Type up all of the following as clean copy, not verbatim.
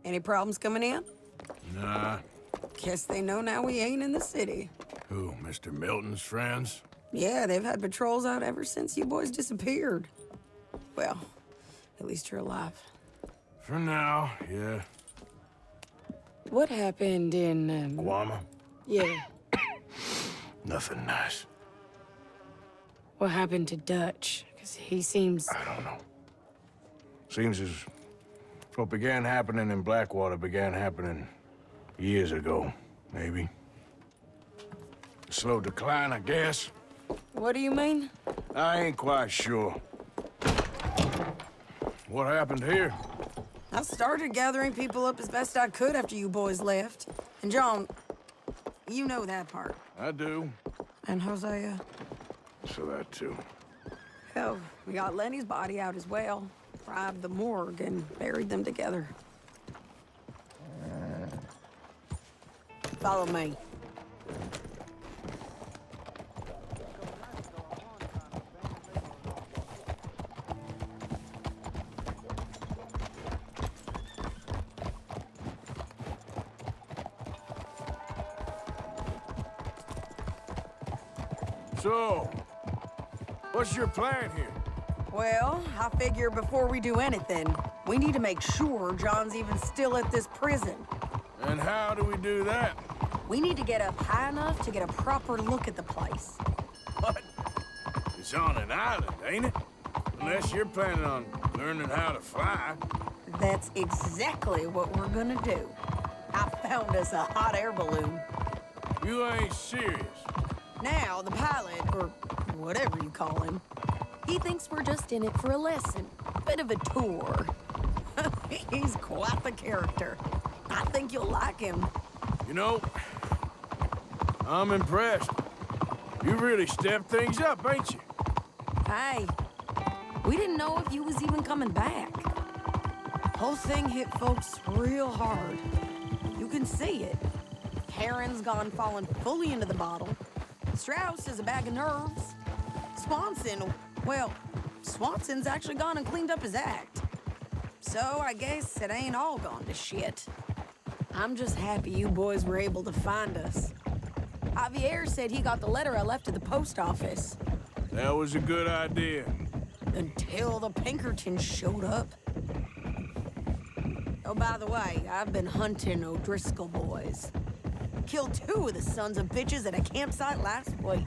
Any problems coming in? Nah. Guess they know now we ain't in the city. Who, Mr. Milton's friends? Yeah, they've had patrols out ever since you boys disappeared. Well, at least you're alive. For now, yeah. What happened in, Guama? Yeah. Nothing nice. What happened to Dutch? Because he seems... I don't know. Seems as what began happening in Blackwater began happening years ago, maybe. A slow decline, I guess. What do you mean? I ain't quite sure. What happened here? I started gathering people up as best I could after you boys left. And John, you know that part. I do. And Hosea. So that too. Hell, we got Lenny's body out as well. Robbed the morgue and buried them together. Follow me. So, what's your plan here? Well, I figure before we do anything, we need to make sure John's even still at this prison. And how do we do that? We need to get up high enough to get a proper look at the place. What? It's on an island, ain't it? Unless you're planning on learning how to fly. That's exactly what we're gonna do. I found us a hot air balloon. You ain't serious. Now, the pilot, or whatever you call him, he thinks we're just in it for a lesson. Bit of a tour. He's quite the character. I think you'll like him. You know, I'm impressed. You really stepped things up, ain't you? Hey, we didn't know if you was even coming back. Whole thing hit folks real hard. You can see it. Karen's gone falling fully into the bottle. Strauss is a bag of nerves. Swanson's actually gone and cleaned up his act. So I guess it ain't all gone to shit. I'm just happy you boys were able to find us. Javier said he got the letter I left at the post office. That was a good idea. Until the Pinkertons showed up. Oh, by the way, I've been hunting O'Driscoll boys. Killed 2 of the sons of bitches at a campsite last week.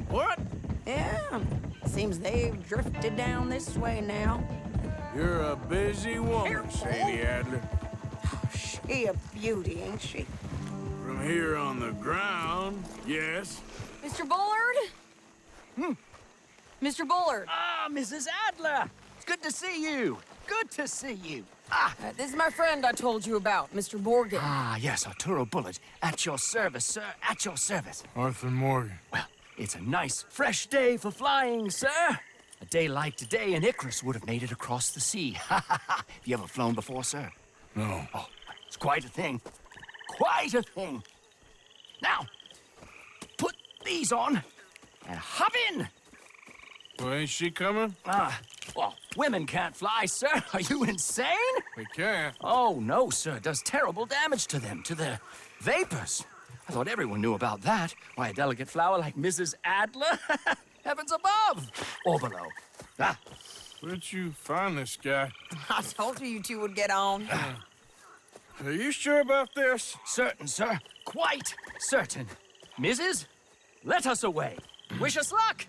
What? Yeah, seems they've drifted down this way now. You're a busy woman, Careful. Sadie Adler. She a beauty, ain't she? From here on the ground, yes. Mr. Bullard? Mr. Bullard. Ah, Mrs. Adler! It's good to see you. Good to see you. This is my friend I told you about, Mr. Morgan. Ah, yes, Arturo Bullard. At your service, sir. At your service. Arthur Morgan. Well, it's a nice, fresh day for flying, sir. A day like today, an Icarus would have made it across the sea. Ha ha ha! Have you ever flown before, sir? No. Oh, it's quite a thing. Quite a thing. Now, put these on and hop in. Well, ain't she coming? Well, women can't fly, sir. Are you insane? We can't. Oh, no, sir. It does terrible damage to them, to their vapors. I thought everyone knew about that. Why, a delicate flower like Mrs. Adler? Heavens above! Or below. Where'd you find this guy? I told you two would get on. Are you sure about this? Certain, sir. Quite certain. Mrs., let us away. Wish us luck.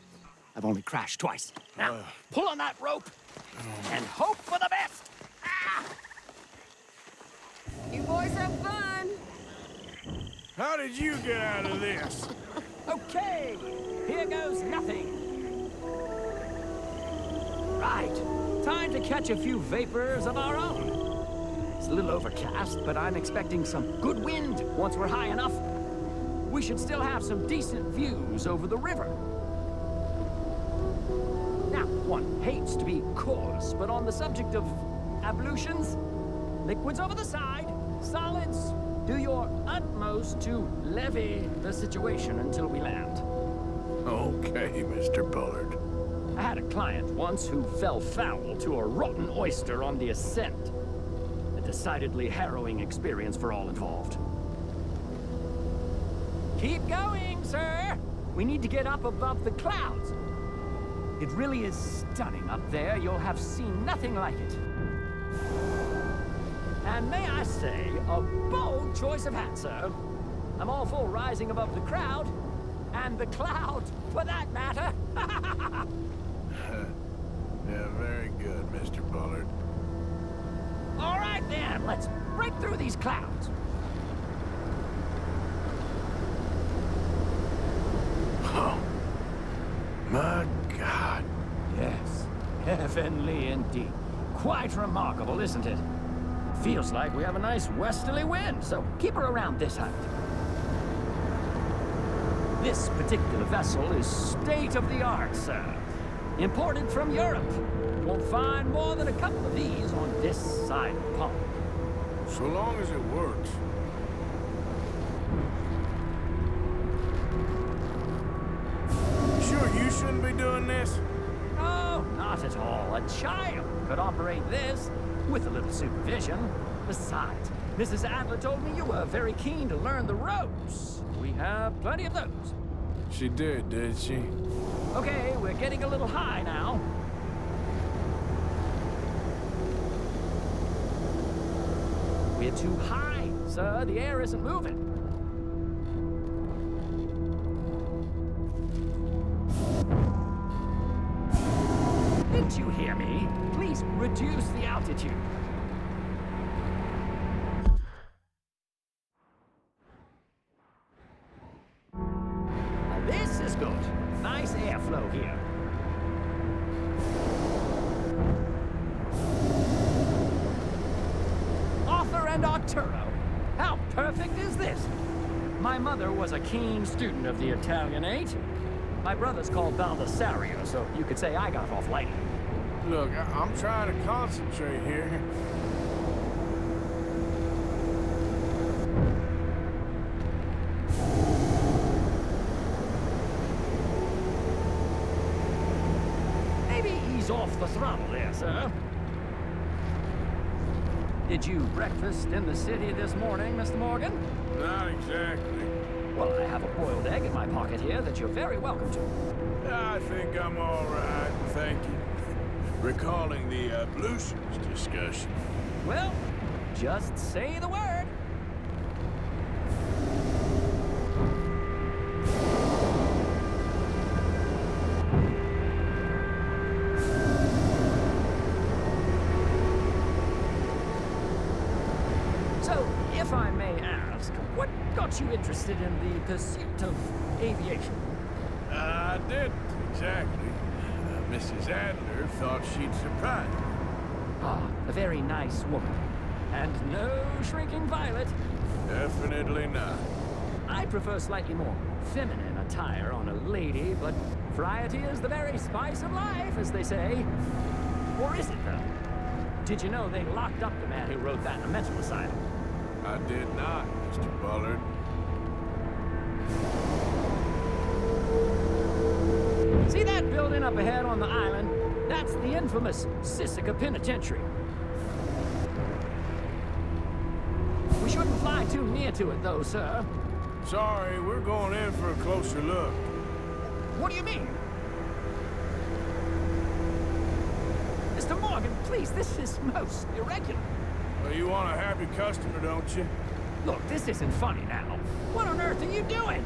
I've only crashed twice. Now, pull on that rope and hope for the best. You boys have fun. How did you get out of this? Okay, here goes nothing. Right, time to catch a few vapors of our own. It's a little overcast, but I'm expecting some good wind once we're high enough. We should still have some decent views over the river. Now, one hates to be coarse, but on the subject of ablutions, liquids over the side, solids, do your utmost to levy the situation until we land. Okay, Mr. Bullard. I had a client once who fell foul to a rotten oyster on the ascent. A decidedly harrowing experience for all involved. Keep going, sir! We need to get up above the clouds. It really is stunning up there. You'll have seen nothing like it. And may I say, a bold choice of hat, sir. I'm all for rising above the crowd, and the cloud, for that matter. Yeah, very good, Mr. Bullard. All right then, let's break through these clouds. Oh, my God. Yes, heavenly indeed. Quite remarkable, isn't it? Feels like we have a nice westerly wind, so keep her around this height. This particular vessel is state-of-the-art, sir. Imported from Europe. Won't find more than a couple of these on this side of the pond. So long as it works. You sure you shouldn't be doing this? No, not at all. A child could operate this with a little supervision. Besides, Mrs. Adler told me you were very keen to learn the ropes. We have plenty of those. She did she? Okay, we're getting a little high now. We're too high, sir. The air isn't moving. Didn't you hear me? Please reduce the altitude. Now this is good. Nice airflow here. Arthur and Arturo. How perfect is this? My mother was a keen student of the Italianate. My brother's called Baldessario, so you could say I got off lightly. Look, I'm trying to concentrate here. Maybe ease off the throttle there, sir. Did you breakfast in the city this morning, Mr. Morgan? Not exactly. Well, I have a boiled egg in my pocket here that you're very welcome to. I think I'm all right, thank you. Recalling the ablutions discussion. Well, just say the word. So, if I may ask, what got you interested in the pursuit of aviation? I didn't, exactly. Mrs. Adler thought she'd surprise me. Ah, a very nice woman. And no shrinking violet. Definitely not. I prefer slightly more feminine attire on a lady, but variety is the very spice of life, as they say. Or is it, though? Did you know they locked up the man who wrote that in a mental asylum? I did not, Mr. Bullard. See that building up ahead on the island? That's the infamous Sisika Penitentiary. We shouldn't fly too near to it, though, sir. Sorry, we're going in for a closer look. What do you mean? Mr. Morgan, please, this is most irregular. Well, you want a happy customer, don't you? Look, this isn't funny now. What on earth are you doing?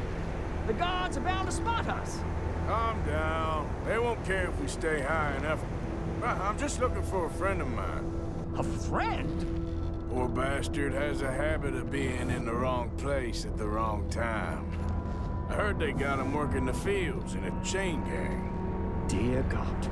The guards are bound to spot us. Calm down. They won't care if we stay high enough. I'm just looking for a friend of mine. A friend? Poor bastard has a habit of being in the wrong place at the wrong time. I heard they got him working the fields in a chain gang. Dear God.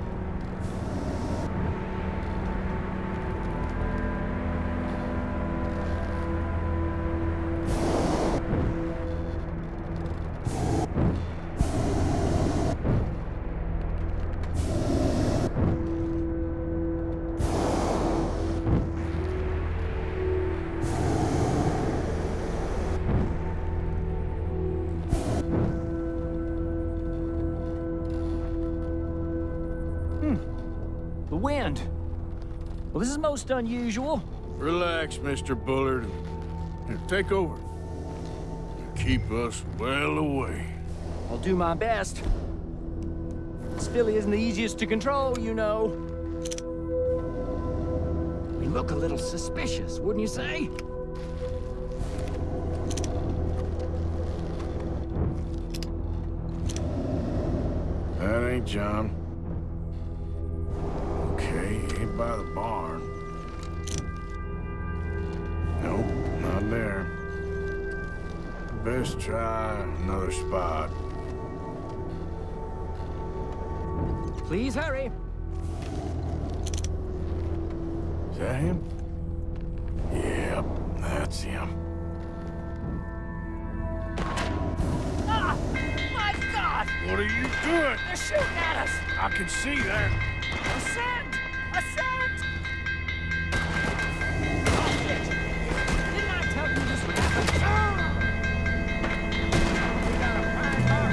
The wind. Well, this is most unusual. Relax, Mr. Bullard. Here, take over. Keep us well away. I'll do my best. This filly isn't the easiest to control, you know. We look a little suspicious, wouldn't you say? That ain't John. Okay, he ain't by the barn. Nope, not there. Best try another spot. Please hurry. Is that him? Yep, that's him. Ah! My God! What are you doing? They're shooting at us! I can see that. Ascend! Ascend! Oh, shit! Didn't I tell you this would happen? Ah! We got a prime mark.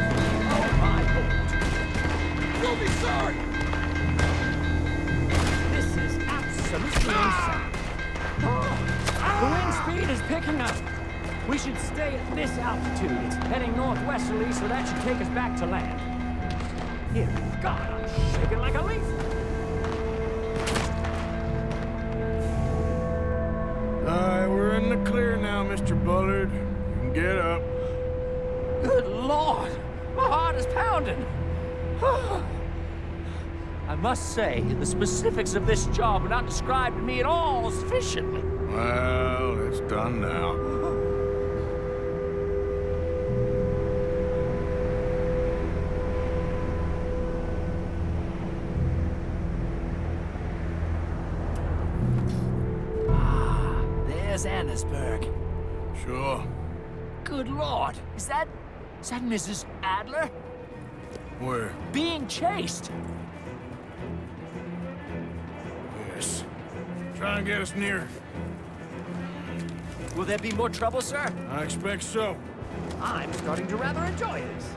Oh, my Lord. You'll be sorry! This is absolutely insane. The wind speed is picking up. We should stay at this altitude. It's heading northwesterly, so that should take us back to land. Dear God, I'm shaking like a leaf. We're in the clear now, Mr. Bullard. You can get up. Good Lord, my heart is pounding. I must say, the specifics of this job were not described to me at all sufficiently. Well, it's done now. There's Annesburg. Sure. Good Lord, is that Mrs. Adler? Where? Being chased. Yes. Try and get us near. Will there be more trouble, sir? I expect so. I'm starting to rather enjoy this.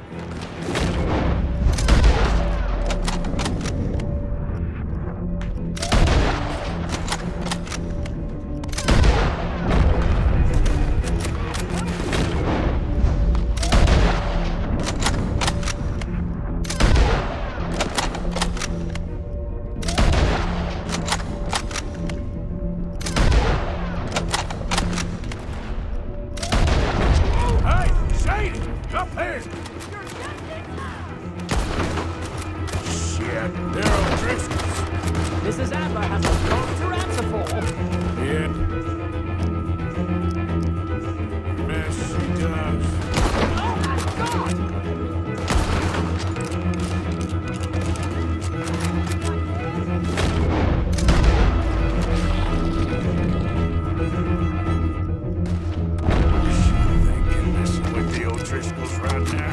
Mrs. Adler has a boat to ransom for. Yeah. Yes, she does. Oh my God! Thinking this with the O'Driscolls right now.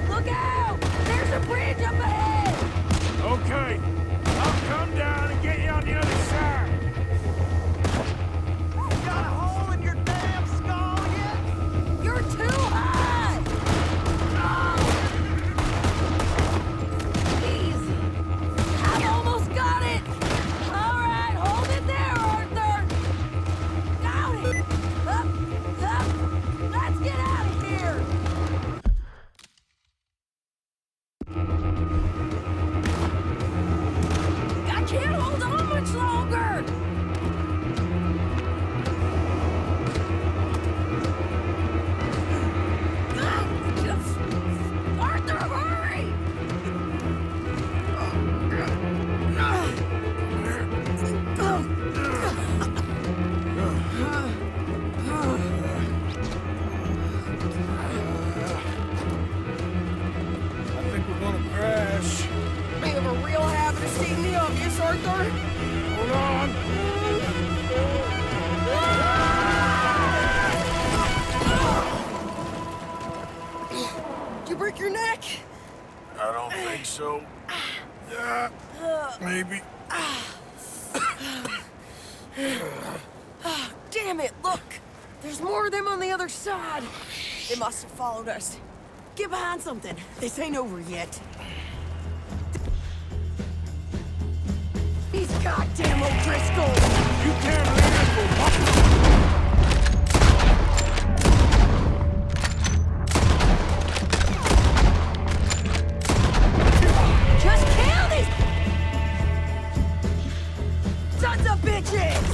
Look out! There's a bridge up ahead! can't hold on much longer! Arthur, hurry! I think we're gonna crash. You have a real habit of seeing the obvious, Arthur. Hold on. Did you break your neck? I don't think so. Maybe. Damn it, look! There's more of them on the other side. They must have followed us. Get behind something. This ain't over yet. These goddamn O'Driscolls! You can't leave it for one. Just kill these sons of bitches!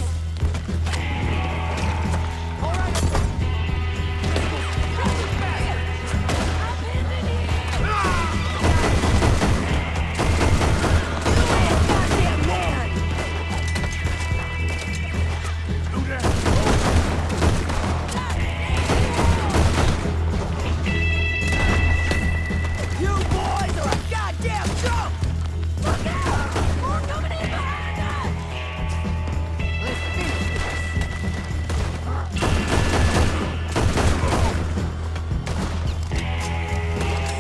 All right. I'm in here. You goddamn man! Do that. You boys are a goddamn joke! Look out! More coming in behind us! Let's finish this.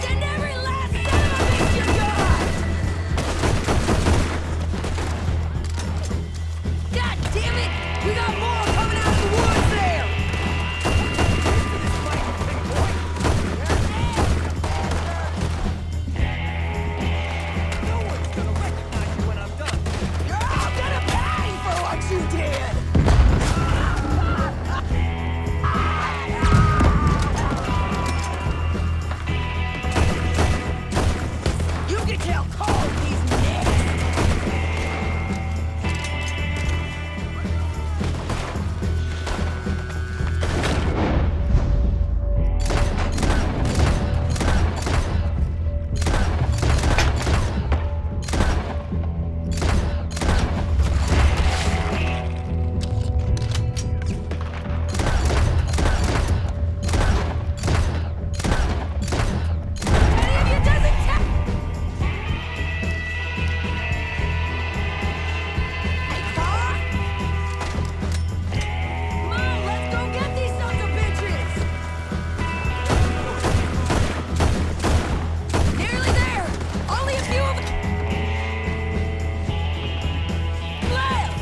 Send every last son of a bitch you got! God damn it! We got more coming out of the woods there! You're all gonna pay for what you did! You can tell Cole he's next! Any of you doesn't tell. Hey, Carl! Come on, let's go get these sons of bitches! Nearly there! Only a few of them left!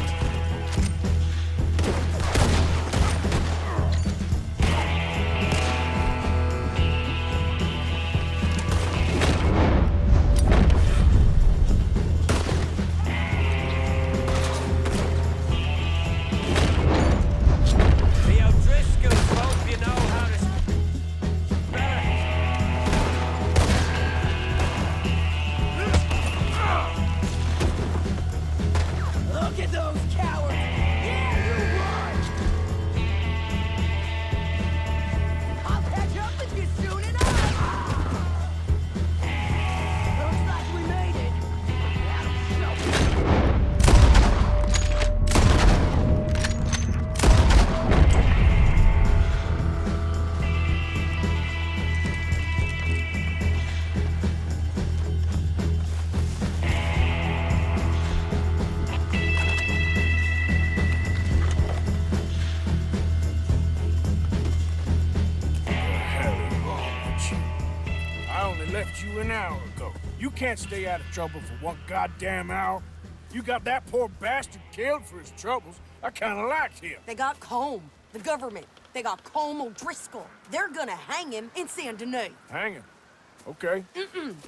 The O'Driscolls hope you know how to spell it. Look at those cowards! Yeah, you run! I'll catch up with you soon enough! Looks like we made it. That'll show. Hell is wrong with you? I only left you an hour ago. You can't stay out of trouble for one goddamn hour. You got that poor bastard killed for his troubles. I kinda liked him. They got Combe, the government. They got Combe O'Driscoll. They're gonna hang him in Saint Denis. Hang him. Okay.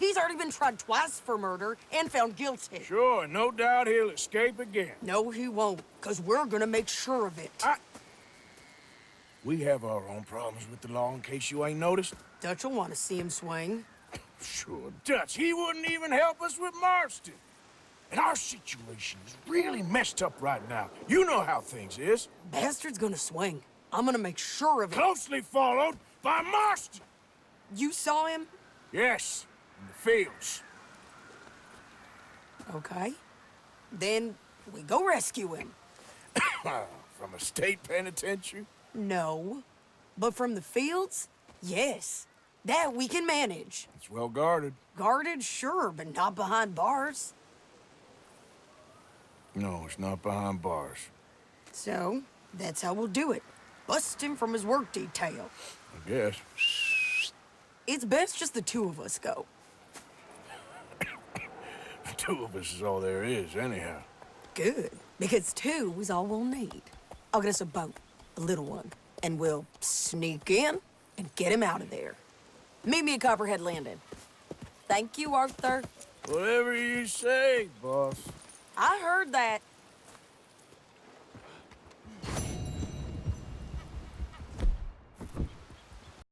He's already been tried twice for murder and found guilty. Sure, no doubt he'll escape again. No, he won't, because we're gonna make sure of it. We have our own problems with the law, in case you ain't noticed. Dutch will want to see him swing. Sure, Dutch. He wouldn't even help us with Marston. And our situation is really messed up right now. You know how things is. Bastard's gonna swing. I'm gonna make sure of it. Closely followed by Marston. You saw him? Yes, in the fields. Okay. Then we go rescue him. From a state penitentiary? No. But from the fields? Yes. That we can manage. It's well guarded. Guarded, sure, but not behind bars. No, it's not behind bars. So, that's how we'll do it. Bust him from his work detail. I guess. It's best just the two of us go. The two of us is all there is, anyhow. Good, because two is all we'll need. I'll get us a boat, a little one, and we'll sneak in and get him out of there. Meet me at Copperhead Landing. Thank you, Arthur. Whatever you say, boss. I heard that.